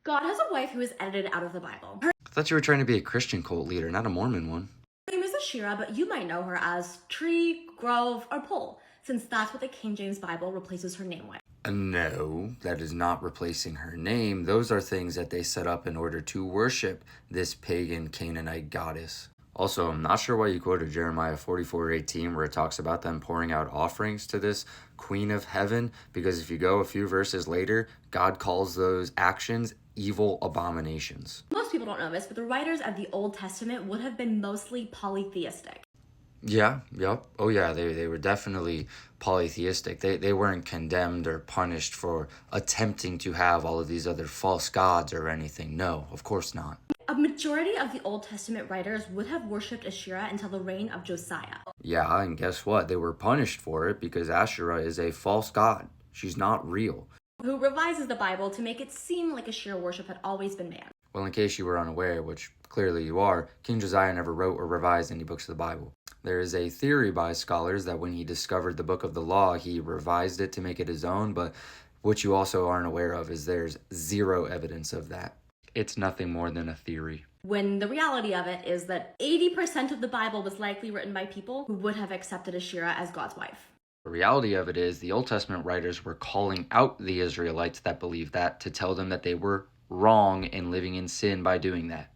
God has a wife who is edited out of the Bible. Her I thought you were trying to be a Christian cult leader, not a Mormon one. name is Asherah, but you might know her as tree, grove, or pole, since that's what the King James Bible replaces her name with. No, that is not replacing her name. Those are things that they set up in order to worship this pagan Canaanite goddess. Also, I'm not sure why you quoted Jeremiah 44:18, where it talks about them pouring out offerings to this Queen of Heaven, because if you go a few verses later, God calls those actions evil abominations. Most people don't know this, but the writers of the Old Testament would have been mostly polytheistic. Yeah, yep. Oh, yeah, they were definitely polytheistic. They weren't condemned or punished for attempting to have all of these other false gods or anything. No, of course not. A majority of the Old Testament writers would have worshipped Asherah until the reign of Josiah. Yeah, and guess what? They were punished for it because Asherah is a false god. She's not real. Who revises the Bible to make it seem like Asherah worship had always been banned. Well, in case you were unaware, which clearly you are, King Josiah never wrote or revised any books of the Bible. There is a theory by scholars that when he discovered the book of the law, he revised it to make it his own, but what you also aren't aware of is there's zero evidence of that. It's nothing more than a theory. When the reality of it is that 80% of the Bible was likely written by people who would have accepted Asherah as God's wife. The reality of it is the Old Testament writers were calling out the Israelites that believed that to tell them that they were wrong and living in sin by doing that.